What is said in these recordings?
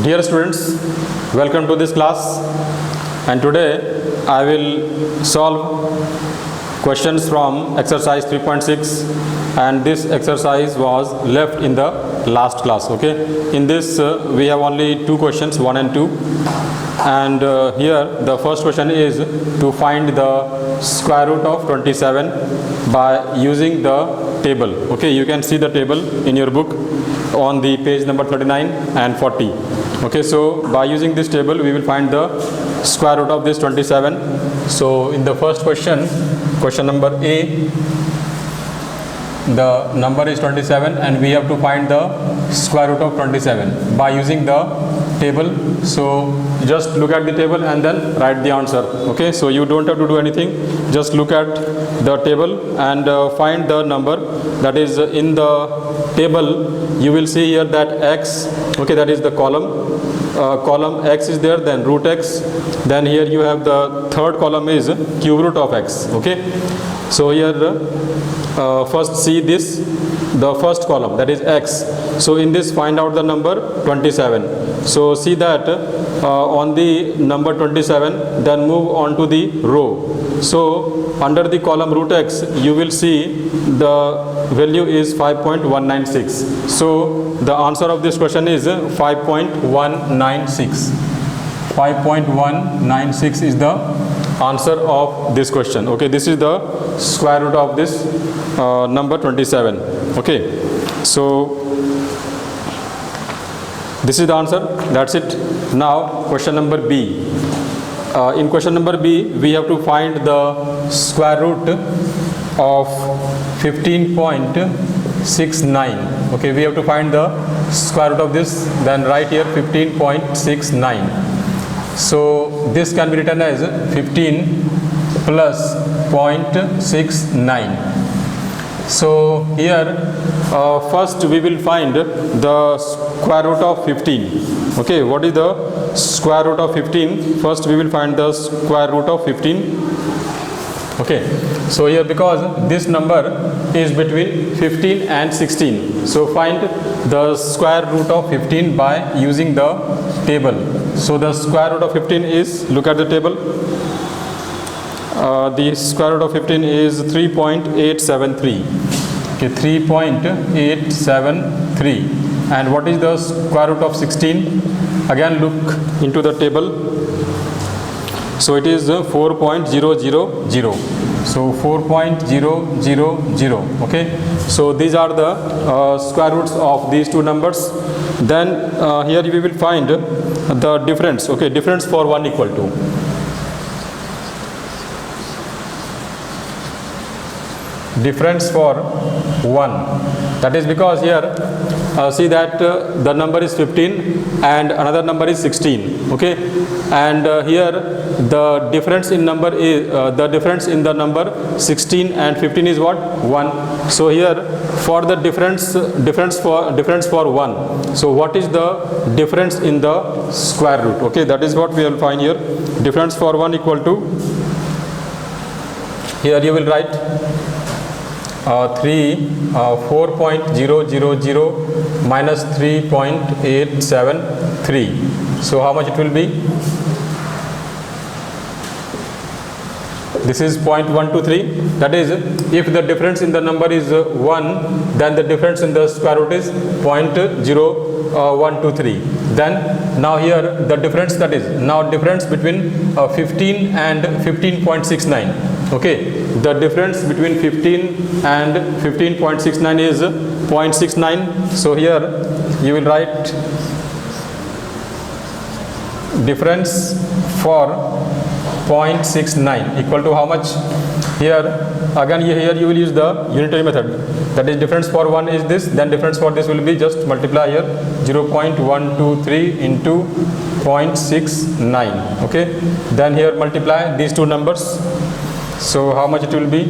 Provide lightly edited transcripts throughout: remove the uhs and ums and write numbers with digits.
Dear students, welcome to this class, and today I will solve questions from exercise 3.6, and this exercise was left in the last class. Okay, in this we have only two questions, 1 and 2, and here the first question is to find the square root of 27 by using the table. Okay, you can see the table in your book on the page number 39 and 40. Okay, so by using this table we will find the square root of this 27. So in the first question, question number A, the number is 27 and we have to find the square root of 27 by using the table. So just look at the table and then write the answer. Okay, so you don't have to do anything, just look at the table and find the number that is in the table. You will see here that x, okay, that is the column x is there, then root x, then here you have the third column is cube root of x. Okay, so here first see this, the first column, that is x. So in this find out the number 27. So see that on the number 27, then move on to the row. So under the column root x you will see the value is 5.196. so the answer of this question is 5.196. 5.196 is the answer of this question. Okay, this is the square root of this number 27. Okay, so this is the answer, that's it. Now question number B. In question number B, we have to find the square root of 15.69. Okay, we have to find the square root of this, then write here 15.69. So this can be written as 15 plus 0.69. So here first we will find the square root of 15. Okay, what is the square root of 15? First we will find the square root of 15. Okay, so here because this number is between 15 and 16, so find the square root of 15 by using the table. So the square root of 15 is, look at the table, the square root of 15 is 3.873. Okay, 3.873. And what is the square root of 16? Again look into the table. So it is 4.000. So 4.000. Okay, so these are the square roots of these two numbers. Then here we will find the difference. Okay, difference for 1 equal to. Difference for 1, that is because here see that the number is 15 and another number is 16. Okay, and here the difference in number is the difference in the number 16 and 15 is what? 1. So here for the difference for 1, so what is the difference in the square root? Okay, that is what we will find here. Difference for 1 equal to, here you will write 4.000 minus 3.873. So how much it will be? This is 0.123. That is, if the difference in the number is 1, then the difference in the square root is 0.0123. Then now here the difference, that is now difference between 15 and 15.69. Okay, the difference between 15 and 15.69 is 0.69. So here you will write difference for 0.69 equal to how much? Here again here you will use the unitary method, that is difference for 1 is this, then difference for this will be just multiply here 0.123 into 0.69. okay, then here multiply these two numbers. So how much it will be?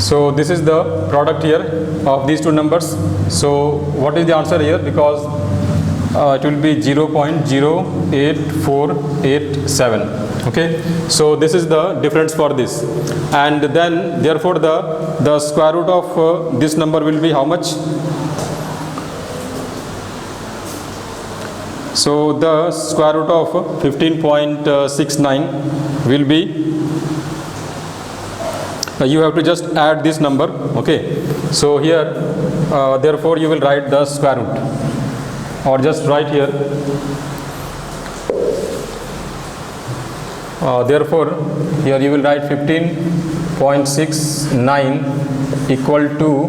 So this is the product here of these two numbers. So what is the answer here? Because it will be 0.08487. Okay, so this is the difference for this, and then therefore the square root of this number will be how much? So the square root of 15.69 will be, you have to just add this number. Okay, so here therefore you will write the square root, or just write here therefore here you will write 15.69 equal to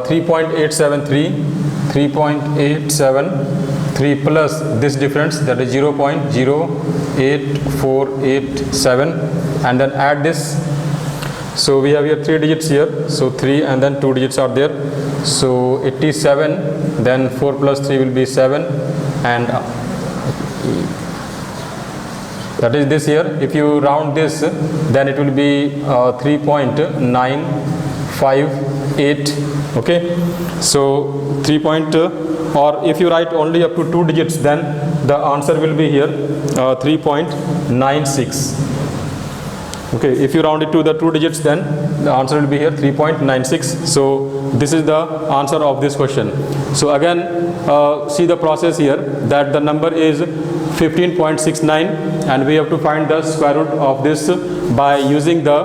3.873 plus this difference, that is 0.08487, and then add this. So we have here 3 digits here, so 3 and then 2 digits are there, so 87, then 4 plus 3 will be 7, and that is this here. If you round this, then it will be 3.958. okay, so 3 or if you write only up to 2 digits, then the answer will be here 3.96. okay, if you round it to the 2 digits, then the answer will be here 3.96. so this is the answer of this question. So again see the process here, that the number is 15.69 and we have to find the square root of this by using the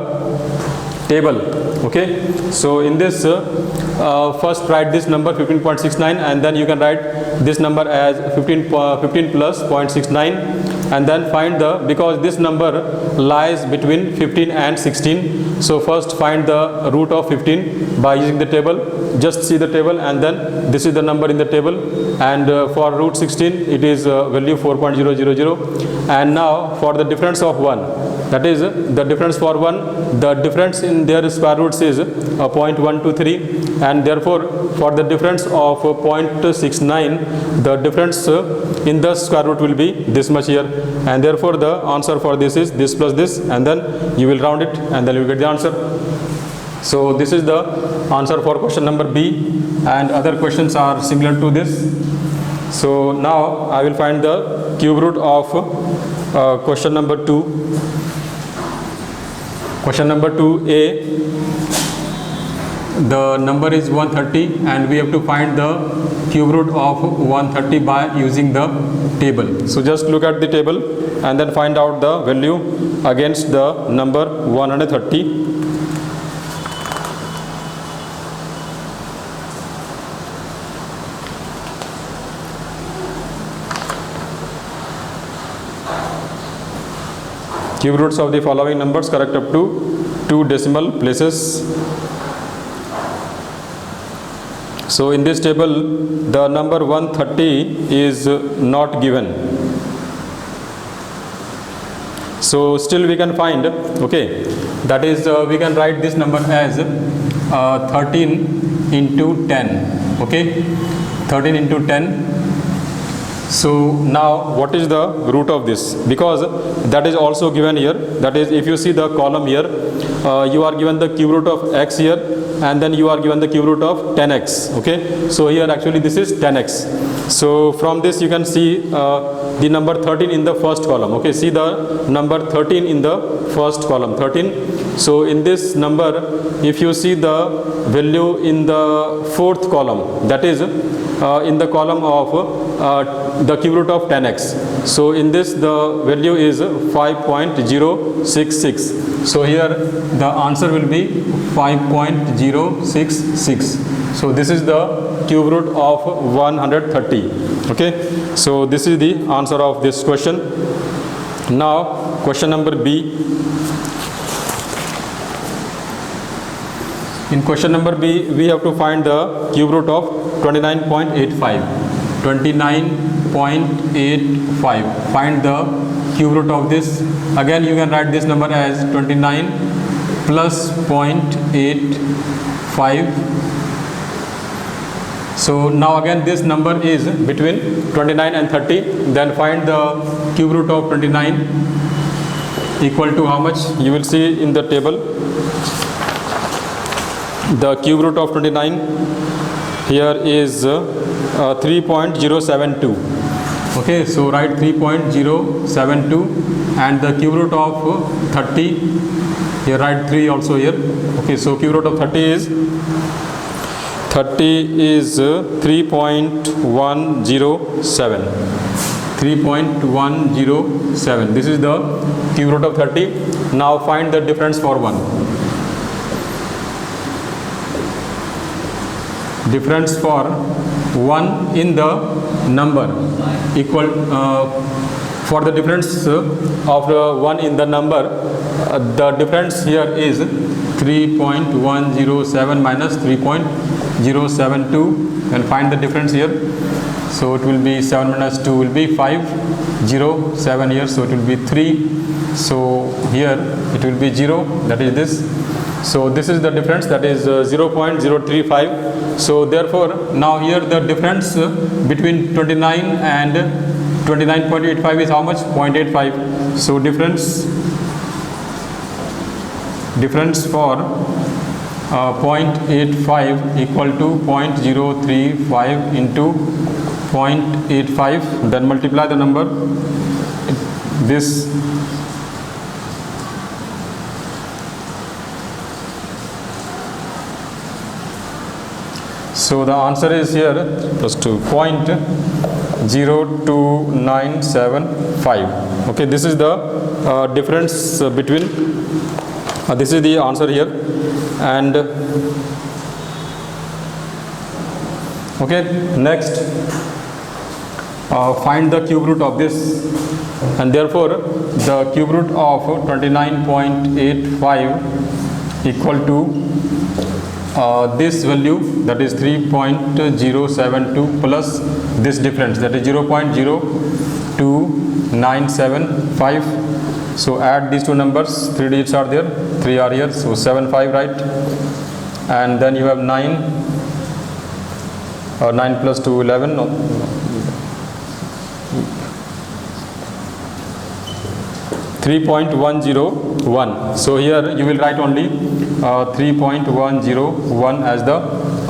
table. Okay, so in this first write this number 15.69 and then you can write this number as 15 plus 0.69, and then find the, because this number lies between 15 and 16, so first find the root of 15 by using the table. Just see the table, and then this is the number in the table, and for root 16 it is value 4.000. and now for the difference of 1, that is the difference for 1, the difference in their square roots is 0.123, and therefore for the difference of 0.69 the difference in the square root will be this much here, and therefore the answer for this is this plus this, and then you will round it and then you will get the answer. So this is the answer for question number B, and other questions are similar to this. So now I will find the cube root of question number 2. Question number 2a, the number is 130 and we have to find the cube root of 130 by using the table. So just look at the table and then find out the value against the number 130. Cube roots of the following numbers correct up to 2 decimal places. So in this table the number 130 is not given, so still we can find, okay, that is we can write this number as 13 into 10, okay, 13 into 10. So now what is the root of this? Because that is also given here, that is if you see the column here, you are given the cube root of x here, and then you are given the cube root of 10x. okay, so here actually this is 10x. So from this you can see the number 13 in the first column. Okay, see the number 13 in the first column, 13. So in this number, if you see the value in the fourth column, that is in the column of the cube root of 10x. So in this the value is 5.066. So here the answer will be 5.066. So this is the cube root of 130. Okay, so this is the answer of this question. Now question number B. In question number B, we have to find the cube root of 29.85. 29.85. Find the cube root of this. Again, you can write this number as 29 plus 0.85. So now again this number is between 29 and 30. Then find the cube root of 29 equal to how much? You will see in the table. The cube root of 29 here is 3.072. Okay, so write 3.072, and the cube root of 30, here write 3 also here. Okay, so cube root of 30 is 3.107. 3.107. This is the cube root of 30. Now find the difference for 1. Difference for 1 in the number equal for the difference of the 1 in the number, the difference here is 3.107 minus 3.072, and find the difference here. So it will be 7 minus 2 will be 5, 0, 7 here, so it will be 3. So here it will be 0, that is this. So this is the difference, that is 0.035. So therefore now here the difference between 29 and 29.85 is how much? 0.85. So difference for 0.85 equal to 0.035 into 0.85, then multiply the number, this so the answer is here plus 2 0.0975. Okay, this is the difference between this is the answer here. And okay, next find the cube root of this, and therefore the cube root of 29.85 equal to this value, that is 3.072 plus this difference, that is 0.02975. so add these two numbers, 3 digits are there, 3 are here, so 75, right? And then you have 9 plus 2 11, no. 3.101. So here you will write only 3.101 as the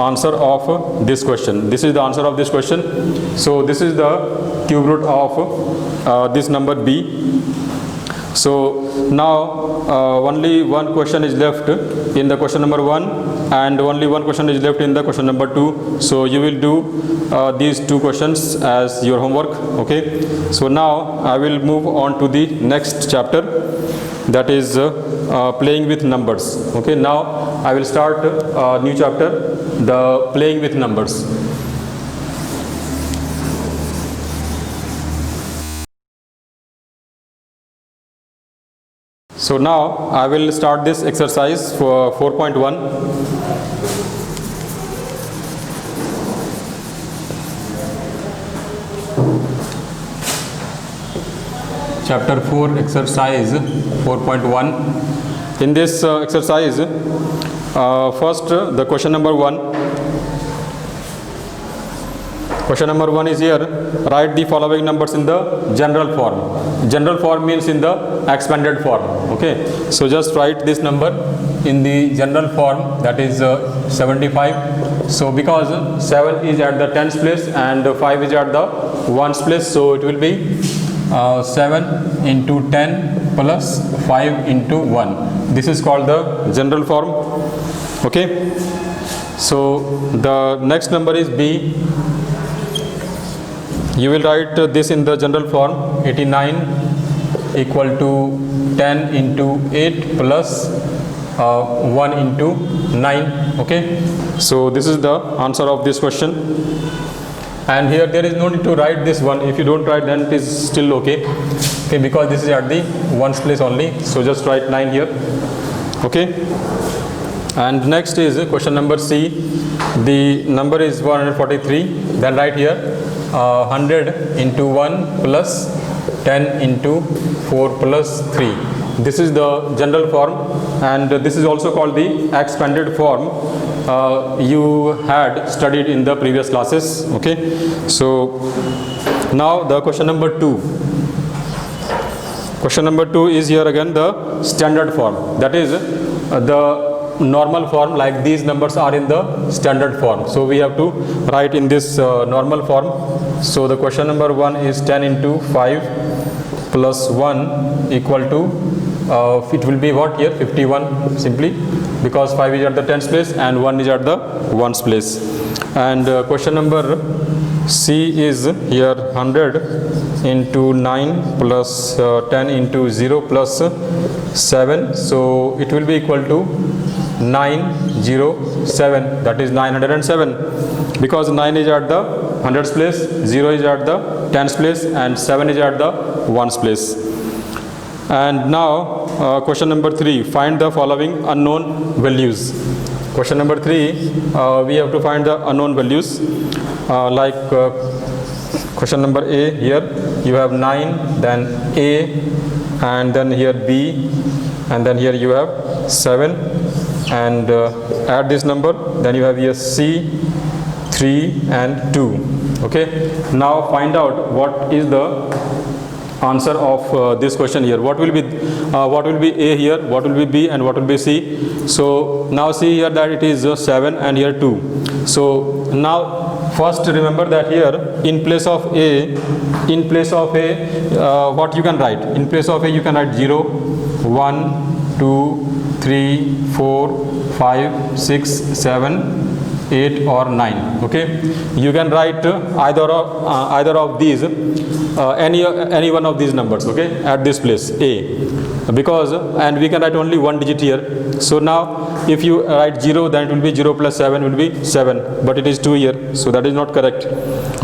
answer of this question. This is the answer of this question. So this is the cube root of this number b. So now only one question is left in the question number 1, and only one question is left in the question number 2. So you will do these two questions as your homework. Okay, so now I will move on to the next chapter, that is playing with numbers. Okay, now I will start a new chapter, the playing with numbers. So now I will start this exercise for 4.1. Chapter 4, exercise 4.1. In this exercise, first the question number 1. Question number 1 is here, write the following numbers in the general form. General form means in the expanded form. Okay, so just write this number in the general form, that is 75. So because 7 is at the tens place and 5 is at the ones place, so it will be 7 into 10 plus 5 into 1. This is called the general form. Okay, so the next number is b. You will write this in the general form, 89 equal to 10 into 8 plus 1 into 9. Okay, so this is the answer of this question. And here there is no need to write this one. If you don't write, then it is still okay. Okay, because this is at the ones place only, so just write 9 here. Okay, and next is question number C. The number is 143. Then write here 100 into 1 plus 10 into 4 plus 3. This is the general form, and this is also called the expanded form. You had studied in the previous classes. Okay, so now the question number 2. Question number 2 is here again the standard form, that is the normal form, like these numbers are in the standard form. So we have to write in this normal form. So the question number 1 is 10 into 5 plus 1 equal to, it will be what here, 51 simply, because 5 is at the tens place and 1 is at the ones place. And question number C is here 100 into 9 plus 10 into 0 plus 7. So it will be equal to 907, that is 907, because 9 is at the hundreds place, 0 is at the tens place and 7 is at the ones place. And now question number 3, find the following unknown values. Question number 3, we have to find the unknown values, like question number A, here you have 9, then A, and then here B, and then here you have 7, and add this number, then you have here C, 3 and 2. Okay, now find out what is the answer of this question here. What will be A here, what will be B, and what will be C? So now see here that it is 7 and here 2. So now first remember that here in place of A, what you can write? In place of A you can write 0, 1, 2, 3, 4, 5, 6, 7, 8 or 9. Okay, you can write either of these, any one of these numbers, okay, at this place A, because, and we can write only one digit here. So now if you write 0, then it will be 0 plus 7 will be 7, but it is 2 here, so that is not correct.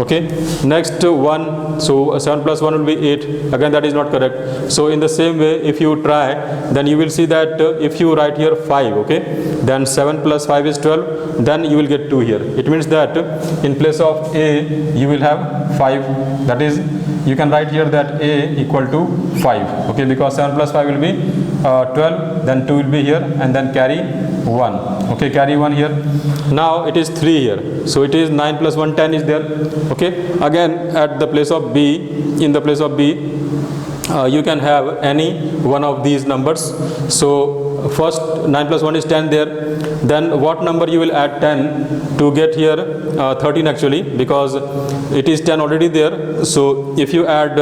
Okay, next 1, so 7 plus 1 will be 8, again that is not correct. So in the same way, if you try, then you will see that if you write here 5, okay, then 7 plus 5 is 12, then you will get 2 here. It means that in place of A you will have 5, that is, you can write here that A equal to 5, okay, because 7 plus 5 will be 12, then 2 will be here, and then carry 1, okay, carry 1 here. Now it is 3 here, so it is 9 plus 1, 10 is there. Okay, again at the place of B, in the place of B, you can have any one of these numbers. So first 9 plus 1 is 10 there, then what number you will add 10 to get here 13 actually, because it is 10 already there. So if you add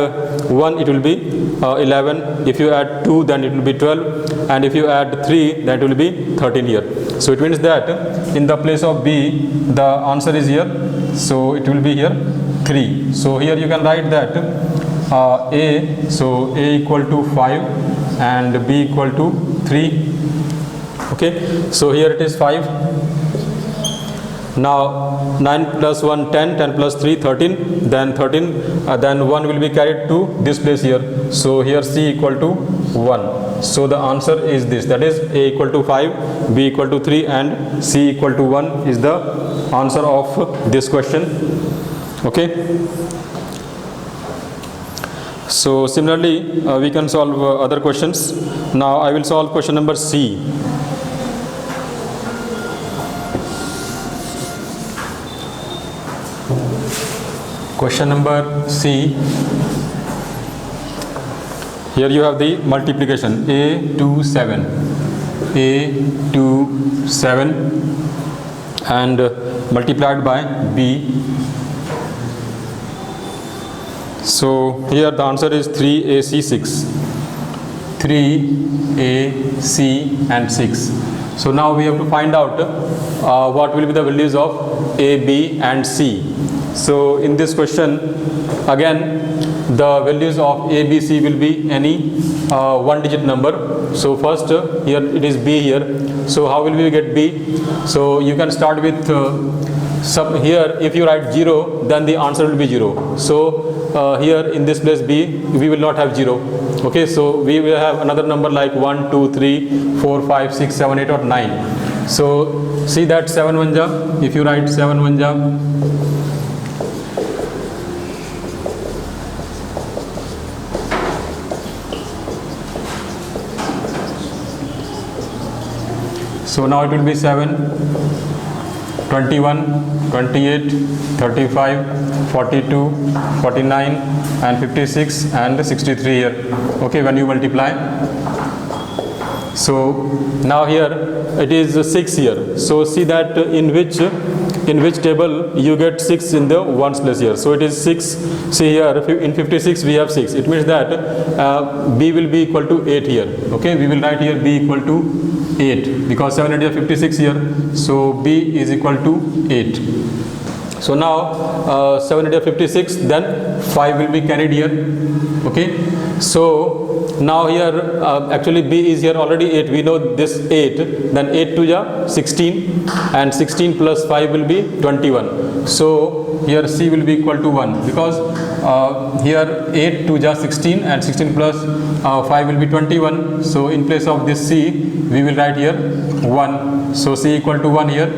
1 it will be 11, if you add 2 then it will be 12, and if you add 3 then it will be 13 here. So it means that in the place of B the answer is here, so it will be here 3. So here you can write that A, so A equal to 5 and B equal to 3. Okay, so here it is 5. Now 9 plus 1 10, 10 plus 3 13, then 13, then 1 will be carried to this place here. So here C equal to 1. So the answer is this, that is A equal to 5, B equal to 3 and C equal to 1 is the answer of this question. Okay. So similarly we can solve other questions. Now I will solve question number C. Question number C. Here you have the multiplication A to 7, A to 7, and multiplied by B. So here the answer is 3AC6, 3AC and 6. So now we have to find out what will be the values of A, B and C. So in this question again the values of A, B, C will be any one digit number. So first here it is B here. So how will we get B? So you can start with here if you write 0 then the answer will be 0. So here in this place B we will not have 0. Okay, so we will have another number like 1, 2, 3, 4, 5, 6, 7, 8 or 9. So see that 7 1 ja, if you write 7 1 ja, so now it will be 7, 21, 28, 35, 42, 49 and 56 and 63 here. Okay, when you multiply So now here it is 6 here. So see that in which table you get 6 in the ones place here. So it is 6. See here in 56 we have 6. It means that B will be equal to 8 here. Okay, we will write here B equal to 8 because 756 here. So B is equal to 8. So now 756, then 5 will be carried here. Okay, so now here actually B is here already 8. We know this 8. Then 8 to the 16, and 16 plus 5 will be 21. So here C will be equal to 1 because here 8 to the 16 and 16 plus 5 will be 21. So in place of this C we will write here 1. So C equal to 1 here,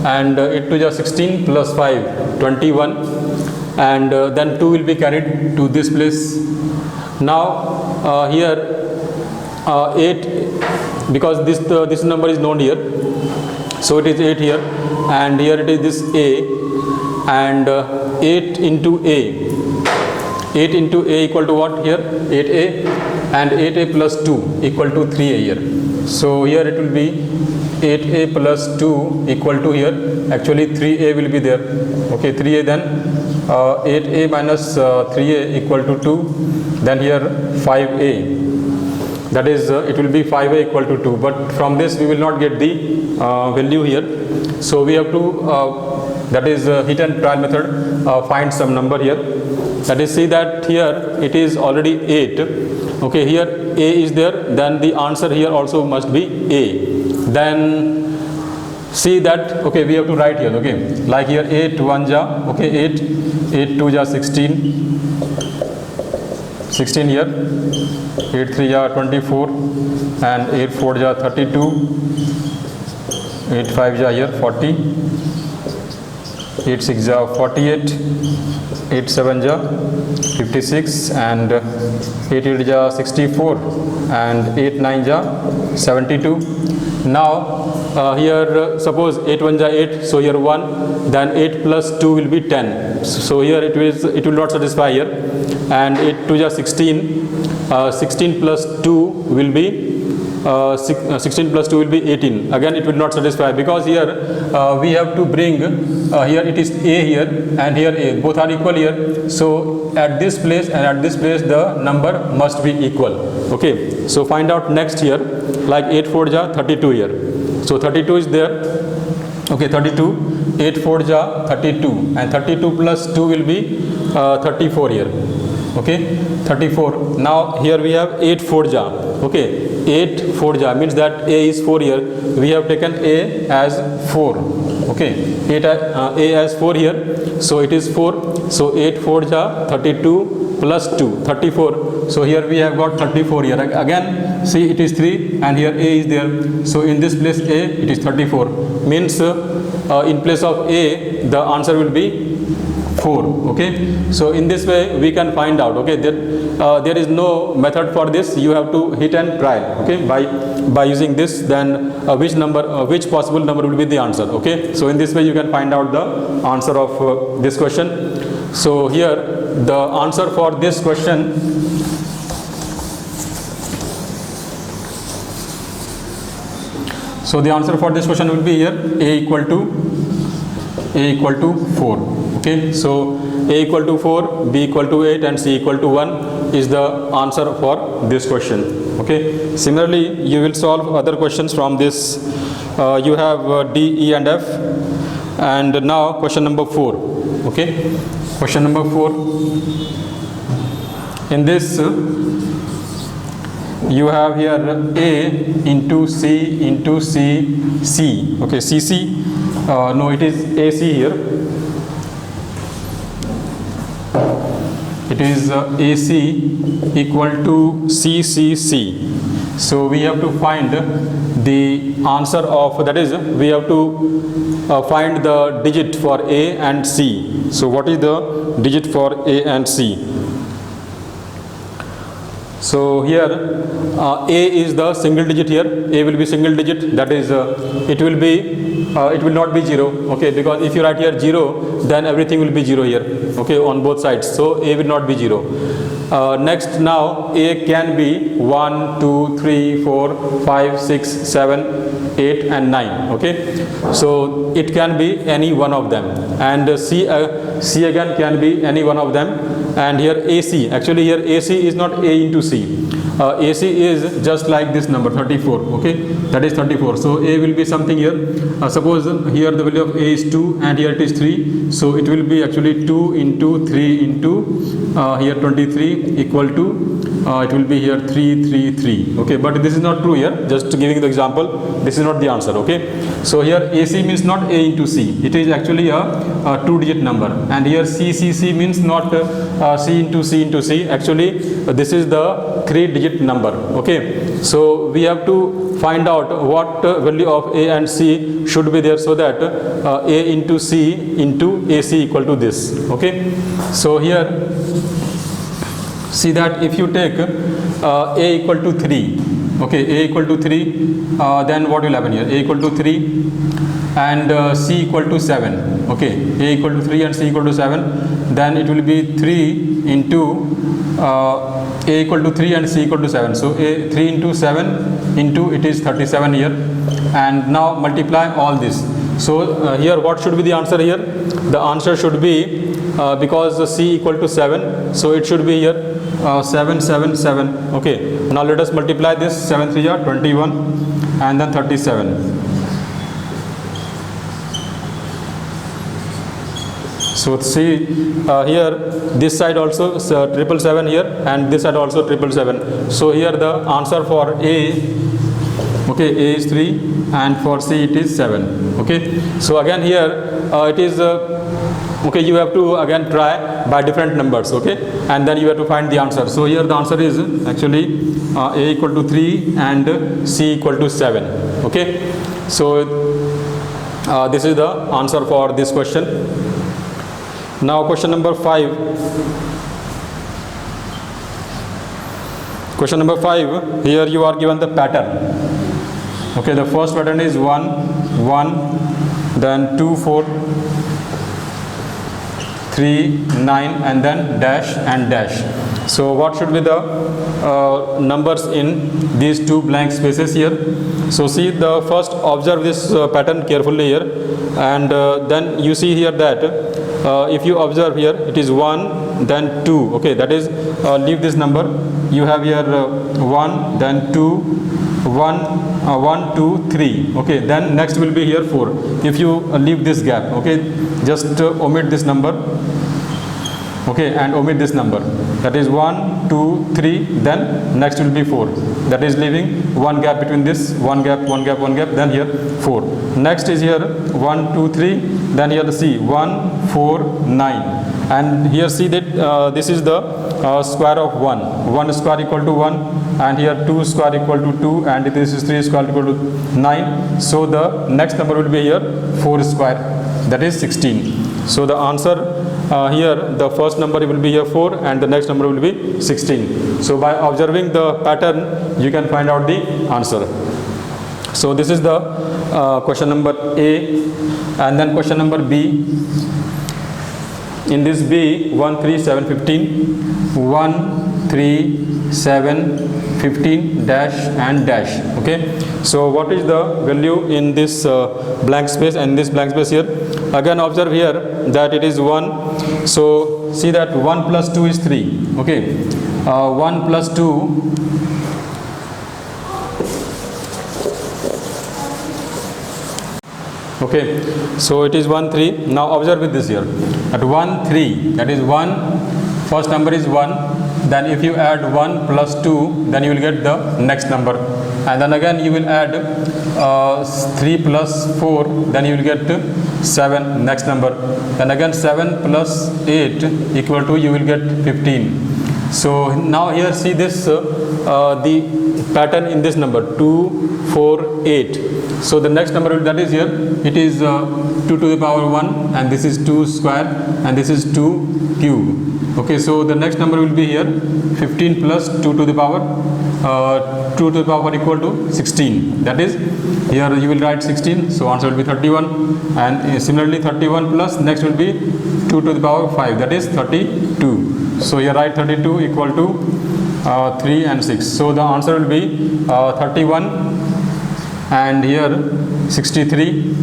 and 8 to the 16 plus 5 21, and then 2 will be carried to this place. Now here 8, because this number is known here, so it is 8 here, and here it is this A, and 8 into A. 8 into A equal to what here? 8A, and 8A plus 2 equal to 3A here. So here it will be 8A plus 2 equal to here, actually 3A will be there. Okay, 3A, then 8A minus 3A equal to 2, then here 5A, that is it will be 5A equal to 2, but from this we will not get the value here. So we have to that is hit and trial method, find some number here. That is, see that here it is already 8. Okay, here A is there, then the answer here also must be A. Then see that, okay, we have to write here, okay, like here 8 1 ja, okay, 8 2 ja 16 here, 8 3 ja 24, and 8 4 ja 32, 8 5 ja here 40, 8 6 ja 48, 8 7 ja 56, and 8 8 ja 64, and 8 9 ja 72. Now here suppose 8 1 ja 8, so here 1, then 8 plus 2 will be 10. So here it will not satisfy here, and 8 2 ja 16, 16 plus 2 will be 16 plus 2 will be 18. Again it will not satisfy because here we have to bring here it is A here and here A, both are equal here. So at this place and at this place the number must be equal. Okay, so find out next here, like 8 4 ja 32 here. So 32 is there. Okay, 32, 8 4 ja 32, and 32 plus 2 will be 34 here. Okay, 34. Now here we have 8 4 ja. Okay, 8 4 ja means that A is 4 here. We have taken A as 4. Okay, A as 4 here. So it is 4. So 8 4 ja 32 plus 2 34. So here we have got 34 here. Again see it is 3, and here A is there. So in this place A it is 34. Means in place of A the answer will be 4. Okay, so in this way we can find out. Okay, there is no method for this. You have to hit and try. Okay, by using this, then which possible number will be the answer. Okay, so in this way you can find out the answer of this question. So here the answer for this question, so the answer for this question will be here A equal to 4. Okay, so A equal to 4, B equal to 8, and C equal to 1 is the answer for this question. Okay, similarly you will solve other questions from this. You have D, E and F, and now question number 4. Okay, question number 4. In this you have here A into C into C, C. Okay, CC, no, it is AC here. It is AC equal to CCC. So we have to find the answer of, that is we have to find the digit for A and C. So what is the digit for A and C? So here A is the single digit here. A will be single digit, that is it will not be 0. Okay, because if you write here 0, then everything will be 0 here. Okay, on both sides. So A will not be 0. Next, now A can be 1, 2, 3, 4, 5, 6, 7, 8 and 9. Okay, so it can be any one of them, and C again can be any one of them. And here AC, actually here AC is not A into C. AC is just like this number 34. Okay, that is 34. So A will be something here. Suppose here the value of A is 2 and here it is 3. So it will be actually 2 into 3 into here 23 equal to it will be here 3, 3, 3. Okay, but this is not true here. Just giving the example, this is not the answer. Okay, so here AC means not A into C. It is actually a 2-digit number. And here C means not C into C into C. Actually, this is the 3-digit number. Okay, so we have to find out what value of A and C should be there, so that A into C into AC equal to this. Okay, so here see that if you take A equal to 3, okay, A equal to 3, then what will happen here? A equal to 3 and C equal to 7. Okay, A equal to 3 and C equal to 7, then it will be 3 into A equal to 3 and C equal to 7. So A 3 into 7 into it is 37 here, and now multiply all this. So here what should be the answer here? The answer should be because C equal to 7, so it should be here 7, 7, 7. Okay, now let us multiply this. 7 3 are 21 and then 37. So see here this side also 777 here, and this side also 777. So here the answer for A, okay, A is 3 and for C it is 7. Okay, so again here it is okay, you have to again try by different numbers. Okay, and then you have to find the answer. So here the answer is actually A equal to 3 and C equal to 7. Okay, so this is the answer for this question. Now question number 5. Question number 5, here you are given the pattern. Okay, the first pattern is 1, 1, then 2, 4, 3, 9 and then dash and dash. So what should be the numbers in these two blank spaces here? So see, the first observe this pattern carefully here, and then you see here that if you observe here it is 1 then 2. Okay, that is leave this number. You have here 1 then 2, 1, 2, 3. Okay, then next will be here 4. If you leave this gap, okay, just omit this number. Okay, and omit this number. That is 1, 2, 3. Then next will be 4. That is leaving one gap between this, one gap, one gap, one gap. Then here 4. Next is here 1, 2, 3. Then here the C 1, 4, 9. And here see that this is the square of 1. 1 square equal to 1, and here 2 square equal to 2, and this is 3 square equal to 9. So the next number will be here 4 square, that is 16. So the answer here, the first number will be here 4 and the next number will be 16. So by observing the pattern you can find out the answer. So this is the question number A. And then question number B. In this B, 1, 3, 7, 15, 1, 3, 7, 15 dash and dash. Okay, so what is the value in this blank space and this blank space here? Again observe here that it is 1. So see that 1 plus 2 is 3. Okay, 1 plus 2 okay, so it is 1, 3. Now observe with this here at 1, 3, that is 1, first number is 1, then if you add 1 plus 2, then you will get the next number, and then again you will add 3 plus 4, then you will get 7, next number, then again 7 plus 8 equal to you will get 15. So now here see this the pattern in this number 2, 4, 8. So the next number that is here, it is 2 to the power 1, and this is 2 square, and this is 2 cube. Okay, so the next number will be here 15 plus 2 to the power 2 to the power equal to 16. That is, here you will write 16, so answer will be 31, and similarly 31 plus next will be 2 to the power 5, that is 32. So here write 32 equal to 3 and 6. So the answer will be 31 and here 63.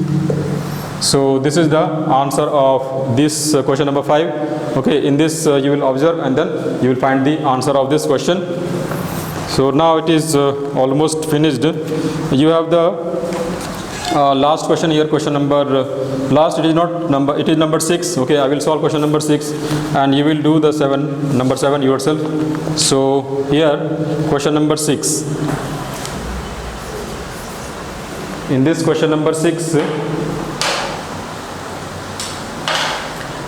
So this is the answer of this question number 5. Okay, in this you will observe and then you will find the answer of this question. So now it is almost finished. You have the last question here, question number last, it is not number, it is number 6. Okay, I will solve question number 6 and you will do the number 7 yourself. So here question number 6. In this question number 6,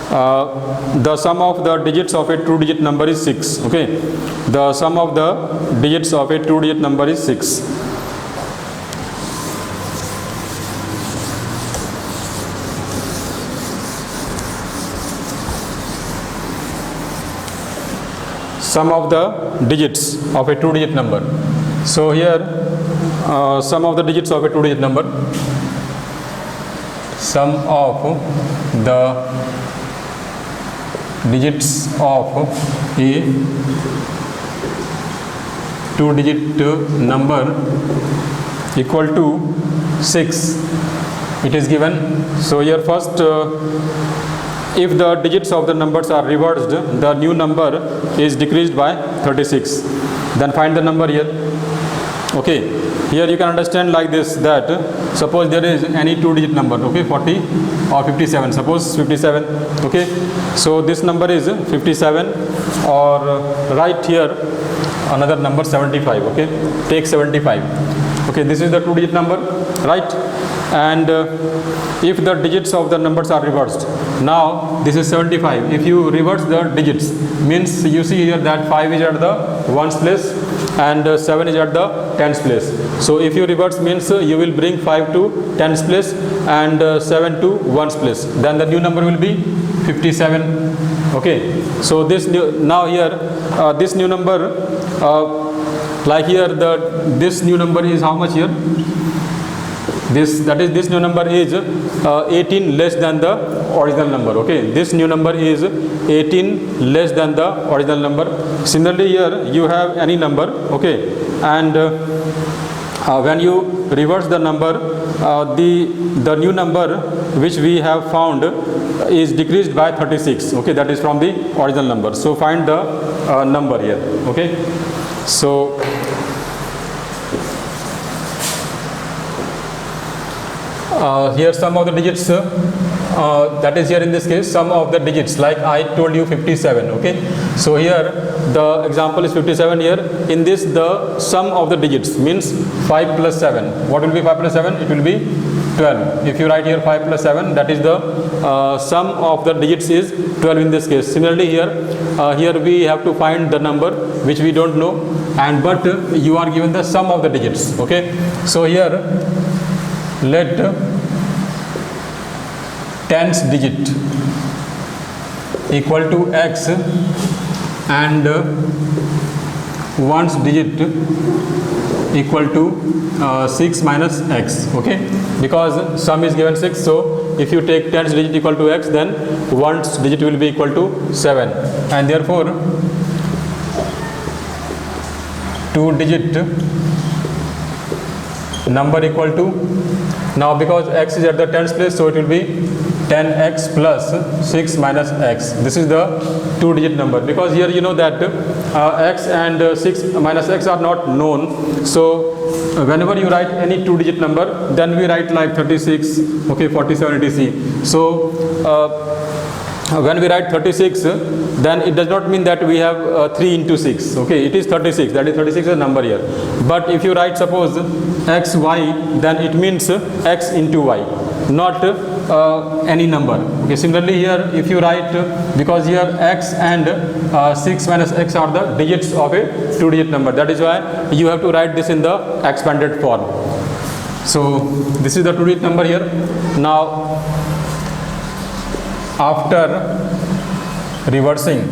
the sum of the digits of a 2-digit number is 6. Okay, the sum of the digits of a 2-digit number is 6. Sum of the digits of a 2-digit number. So here sum of the digits of a 2-digit number. Sum of the digits of a 2-digit number equal to 6. It is given. So here first, if the digits of the numbers are reversed, the new number is decreased by 36. Then find the number here. Okay, here you can understand like this, that suppose there is any 2-digit number, okay, 40 or 57, suppose 57. Okay, so this number is 57, or write here another number 75. Okay, take 75. Okay, this is the 2-digit number, right? And if the digits of the numbers are reversed, now this is 75. If you reverse the digits, means you see here that 5 is at the 1's place and 7 is at the 10's place. So if you reverse, means you will bring 5 to 10's place and 7 to 1's place. Then the new number will be 57. Okay, so this new, now here this new number, like here this new number is how much here? This new number is 18 less than the original number. Okay, this new number is 18 less than the original number. Similarly here you have any number, okay, and when you reverse the number, the new number which we have found is decreased by 36. Okay, that is from the original number. So find the number here. Okay, so here sum of the digits, that is here in this case sum of the digits, like I told you 57. Okay, so here the example is 57 here. In this the sum of the digits means 5 plus 7. What will be 5 plus 7? It will be 12. If you write here 5 plus 7, that is the sum of the digits is 12 in this case. Similarly here, here we have to find the number which we don't know, and but you are given the sum of the digits. Okay, so here let 10's digit equal to x and 1's digit equal to 6 minus x. Okay, because sum is given 6, so if you take 10's digit equal to x, then 1's digit will be equal to 7, and therefore 2-digit number equal to, now because x is at the 10's place, so it will be 10x plus 6 minus x. This is the 2-digit number, because here you know that x and 6 minus x are not known. So whenever you write any 2-digit number, then we write like 36, okay, 47, etc. So when we write 36, then it does not mean that we have 3 into 6. Okay, it is 36. That is 36 is a number here. But if you write suppose x y, then it means x into y, not any number. Okay, similarly here if you write, because here x and 6 minus x are the digits of a 2-digit number, that is why you have to write this in the expanded form. So this is the 2-digit number here. Now after reversing,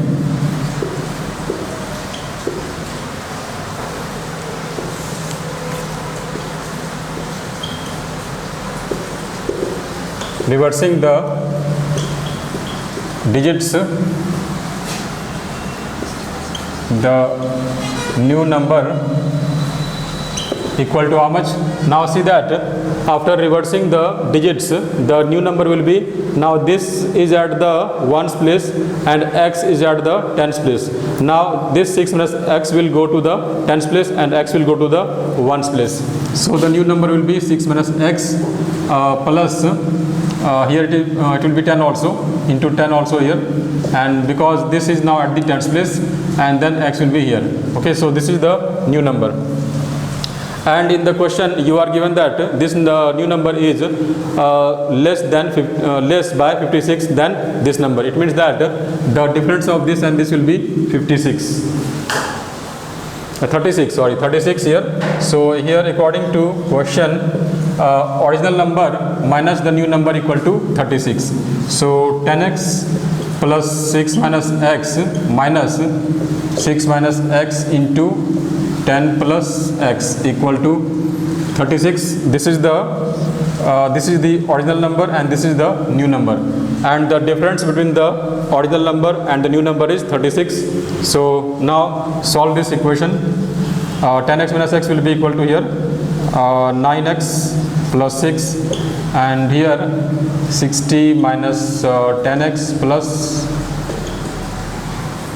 the digits the new number equal to how much? Now see that after reversing the digits, the new number will be, now this is at the ones place and x is at the tens place. Now this 6 minus x will go to the tens place and x will go to the ones place. So the new number will be 6 minus x plus here it will be 10 also, into 10 also here, and because this is now at the tens place and then x will be here. Okay, so this is the new number. And in the question you are given that this new number is less by 56 than this number. It means that the difference of this and this will be 36 here. So here according to question, original number minus the new number equal to 36. So 10x plus 6 minus x minus 6 minus x into 10 plus x equal to 36. This is the original number and this is the new number, and the difference between the original number and the new number is 36. So now solve this equation. 10x minus x will be equal to here 9x plus 6, and here 60 minus 10x plus,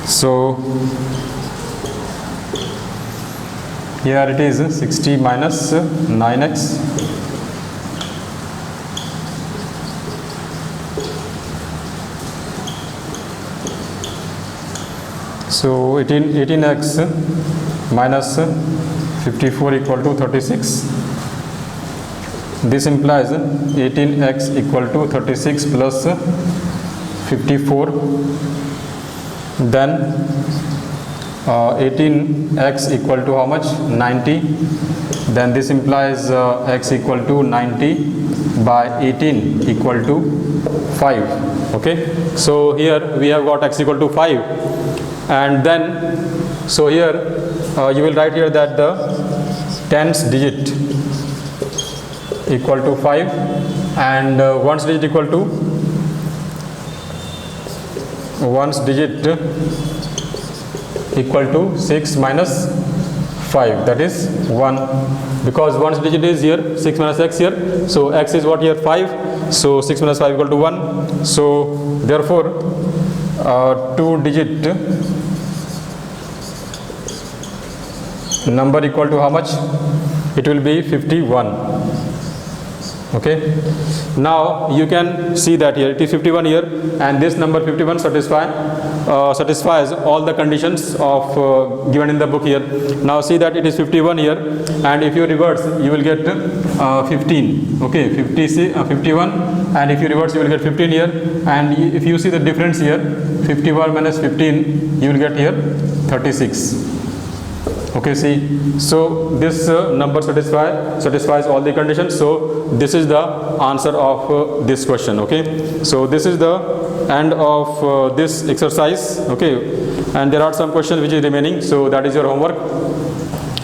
so here it is 60 minus 9x, so 18x minus 54 equal to 36. This implies 18x equal to 36 plus 54, then 18x equal to how much? 90. Then this implies x equal to 90 by 18 equal to 5. Okay, so here we have got x equal to 5, and then so here you will write here that the tens digit equal to 5 and ones digit equal to equal to 6 minus 5, that is 1, because ones digit is here 6 minus x here, so x is what here 5, so 6 minus 5 equal to 1. So therefore 2 digit number equal to how much? It will be 51. Okay, now you can see that here it is 51 here, and this number 51 satisfies all the conditions of given in the book here. Now see that it is 51 here, and if you reverse you will get 15. Okay, 51, and if you reverse you will get 15 here, and if you see the difference here, 51 minus 15, you will get here 36. Okay, see, so this number satisfies all the conditions. So this is the answer of this question. Okay, so this is the end of this exercise. Okay, and there are some questions which is remaining, so that is your homework.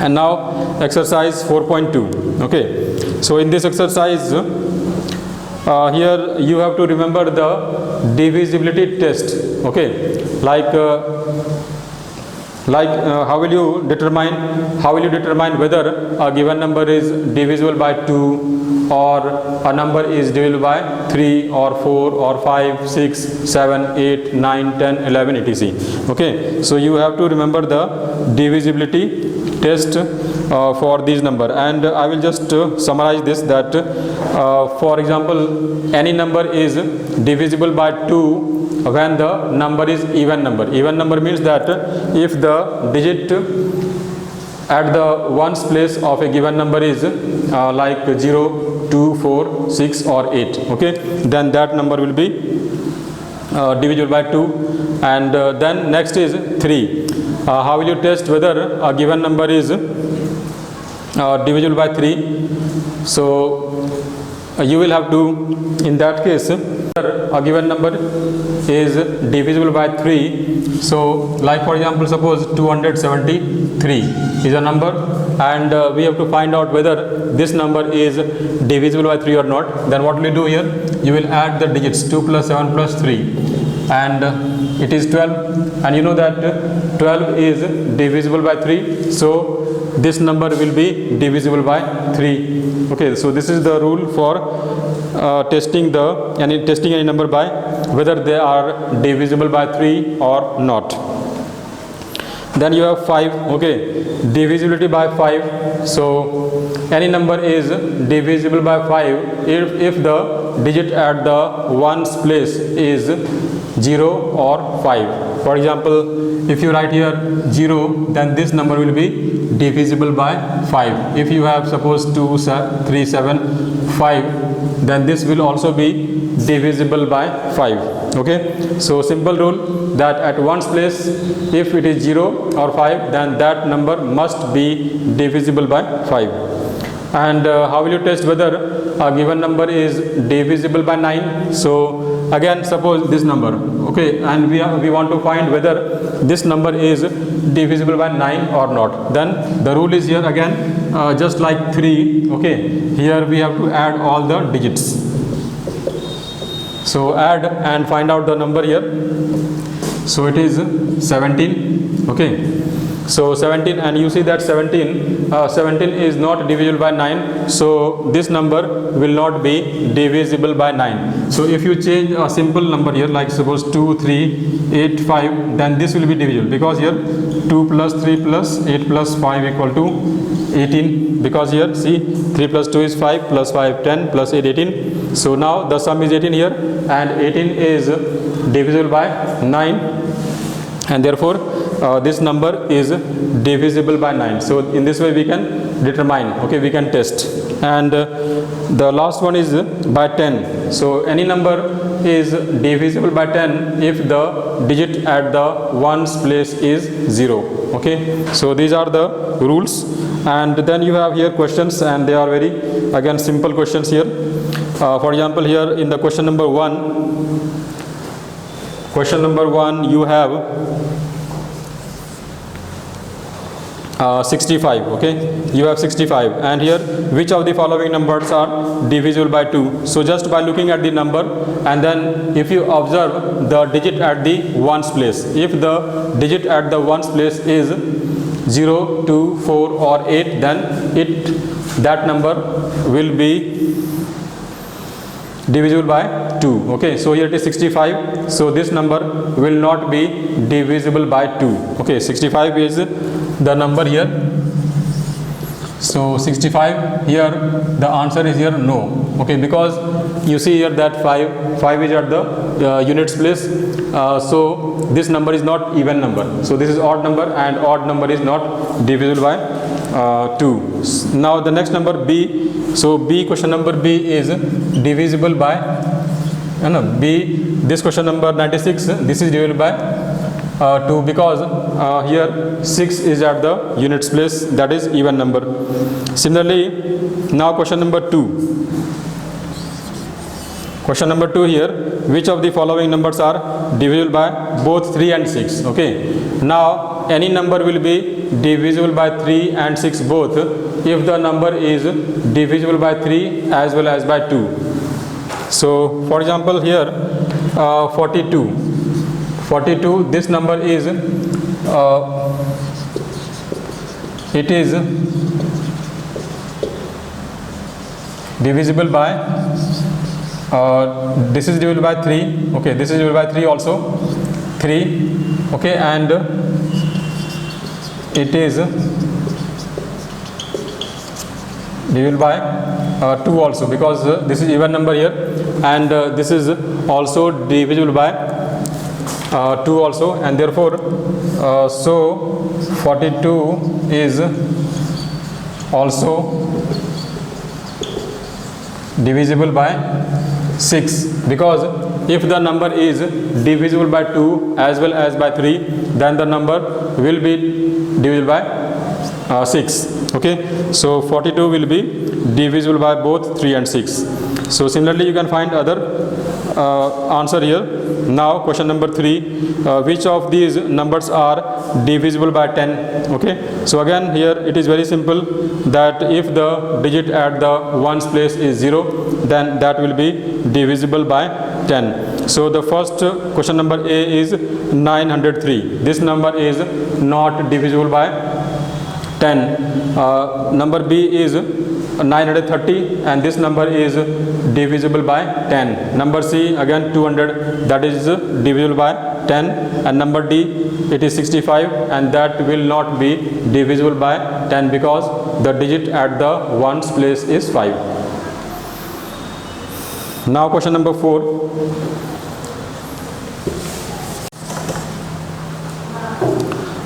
And now exercise 4.2. okay, so in this exercise here you have to remember the divisibility test. Okay, like how will you determine whether a given number is divisible by 2 or a number is divisible by 3 or 4 or 5, 6, 7, 8, 9, 10, 11, etc. Okay, so you have to remember the divisibility test for these number, and I will just summarize this, that for example any number is divisible by 2 when the number is even number. Even number means that if the digit at the ones place of a given number is like 0, 2, 4, 6 or 8, okay, then that number will be divisible by 2. And then next is 3. How will you test whether a given number is divisible by 3? So you will have to, in that case, a given number is divisible by 3. So like for example, suppose 273 is a number, and we have to find out whether this number is divisible by 3 or not. Then what will you do here? You will add the digits 2 plus 7 plus 3. and it is 12, and you know that 12 is divisible by 3, so this number will be divisible by 3. Okay, so this is the rule for testing any number by whether they are divisible by 3 or not. Then you have 5. Okay, divisibility by 5. So any number is divisible by 5 if the digit at the ones place is 0 or 5. For example, if you write here 0, then this number will be divisible by 5. If you have suppose 2, 3, 7, 5, then this will also be divisible by 5. Okay, so simple rule that at ones place, if it is 0 or 5, then that number must be divisible by 5. And how will you test whether a given number is divisible by 9? So again, suppose this number, okay, and we want to find whether this number is divisible by 9 or not. Then the rule is here again, just like 3. Okay, here we have to add all the digits. So add and find out the number here. So it is 17. Okay, so 17, and you see that 17 is not divisible by 9, so this number will not be divisible by 9. So if you change a simple number here, like suppose 2, 3, 8, 5, then this will be divisible, because here 2 plus 3 plus 8 plus 5 equal to 18, because here see 3 plus 2 is 5 plus 5 10 plus 8 18. So now the sum is 18 here, and 18 is divisible by 9, and therefore this number is divisible by 9. So in this way we can determine, okay, we can test. And the last one is by 10. So any number is divisible by 10 if the digit at the ones place is 0. Okay, so these are the rules. And then you have here questions, and they are very again simple questions here. For example, here in the question number 1 you have 65. Okay, you have 65, and here which of the following numbers are divisible by 2? So just by looking at the number, and then if you observe the digit at the ones place, if the digit at the ones place is 0, 2, 4 or 8, then that number will be divisible by 2. Okay, so here it is 65, so this number will not be divisible by 2. Okay, 65 is the number here. So 65 here, the answer is here no. Okay, because you see here that 5 is at the units place, so this number is not even number, so this is odd number, and odd number is not divisible by 2. Now the next number B. So B, question number B is divisible by this question number 96, this is divisible by 2, because here 6 is at the units place, that is even number. Similarly, now question number 2. Question number 2 here, which of the following numbers are divisible by both 3 and 6? Okay, now any number will be divisible by 3 and 6 both if the number is divisible by 3 as well as by 2. So for example, here 42, this number is it is divisible by this is divisible by 3. Okay, this is divisible by 3 also, 3. Okay, and it is divisible by 2 also, because this is even number here, and this is also divisible by 2 also, and therefore so 42 is also divisible by 6, because if the number is divisible by 2 as well as by 3, then the number will be divisible by 6. Okay, so 42 will be divisible by both 3 and 6. So similarly you can find other answer here. Now question number 3, which of these numbers are divisible by 10? Okay, so again here it is very simple, that if the digit at the ones place is 0, then that will be divisible by 10. So the first question number A is 903. This number is not divisible by 10. Number B is 930 and this number is divisible by 10. Number C again 200, that is divisible by 10, and number D it is 65 and that will not be divisible by 10 because the digit at the ones place is 5. Now question number 4.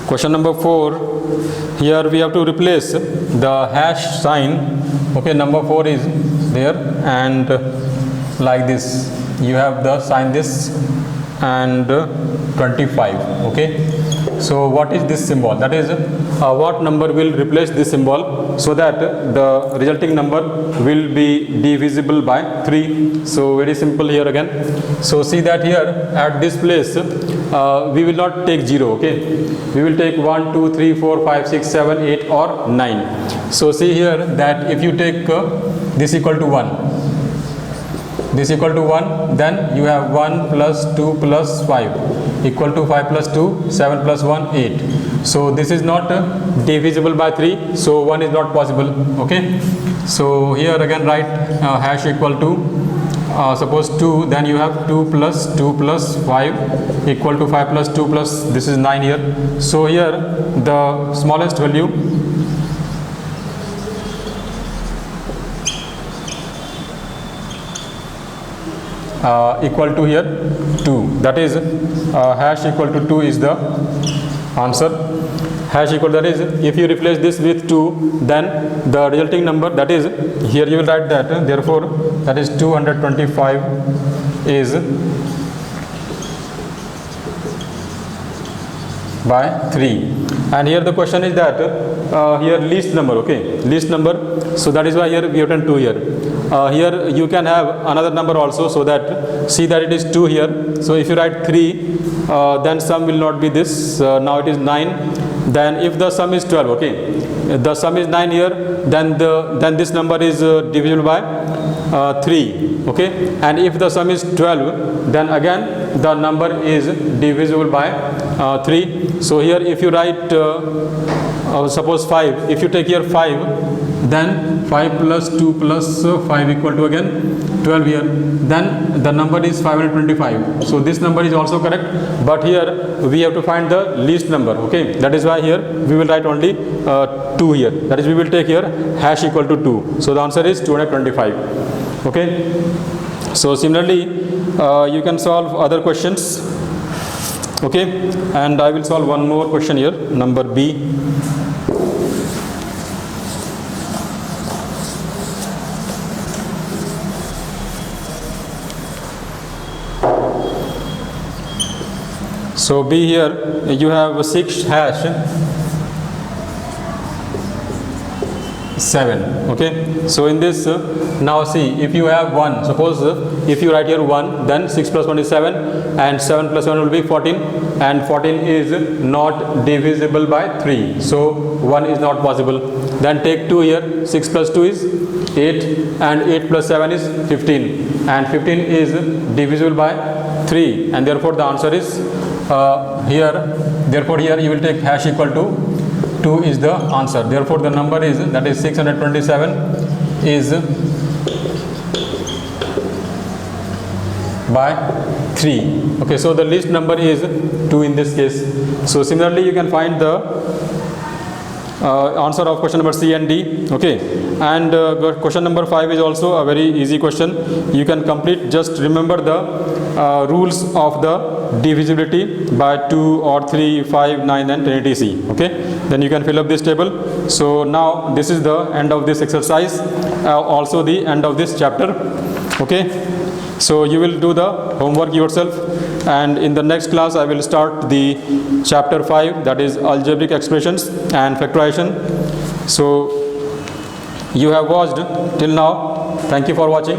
Question number 4, here we have to replace the hash sign. Okay, number 4 is there and like this you have the sign this and 25. Okay, so what is this symbol? That is what number will replace this symbol so that the resulting number will be divisible by 3. So very simple here again. So see that here at this place we will not take 0. Okay, we will take 1 2 3 4 5 6 7 8 or 9. So see here that if you take this equal to 1, this equal to 1, then you have 1 plus 2 plus 5 equal to 5 plus 2, 7 plus 1, 8. So this is not divisible by 3, so 1 is not possible. Okay, so here again write hash equal to suppose 2, then you have 2 plus 5 equal to 5 plus 2 plus this is 9 here. So here the smallest value equal to here 2, that is hash equal to 2 is the answer. Hash equal, that is if you replace this with 2, then the resulting number, that is here you will write that therefore that is 225 is by 3. And here the question is that here least number. Okay, least number, so that is why here we have done 2 here. Here you can have another number also, so that see that it is 2 here. So if you write 3, then sum will not be this, now it is 9. Then if the sum is 12, okay, the sum is 9 here, then this number is divisible by 3. Okay, and if the sum is 12, then again the number is divisible by 3. So here if you write suppose 5, if you take here 5, then 5 plus 2 plus 5 equal to again 12 here, then the number is 525. So this number is also correct, but here we have to find the least number. Okay, that is why here we will write only 2 here, that is we will take here hash equal to 2. So the answer is 225. Okay, so similarly you can solve other questions. Okay, and I will solve one more question here, number B. So B here you have 6 hash 7. Okay, so in this now see if you have 1, suppose if you write here 1, then 6 plus 1 is 7 and 7 plus 7 will be 14, and 14 is not divisible by 3, so 1 is not possible. Then take 2 here, 6 plus 2 is 8 and 8 plus 7 is 15, and 15 is divisible by 3, and therefore the answer is therefore here you will take hash equal to 2 is the answer. Therefore the number is, that is 627 is by 3. Okay, so the least number is 2 in this case. So similarly you can find the answer of question number C and D. Okay, and question number 5 is also a very easy question. You can complete, just remember the rules of the divisibility by 2 or 3, 5, 9 and 10 etc. Okay, then you can fill up this table. So now this is the end of this exercise, also the end of this chapter. Okay, so you will do the homework yourself, and in the next class I will start the chapter 5, that is algebraic expressions and factorization. So you have watched till now. Thank you for watching.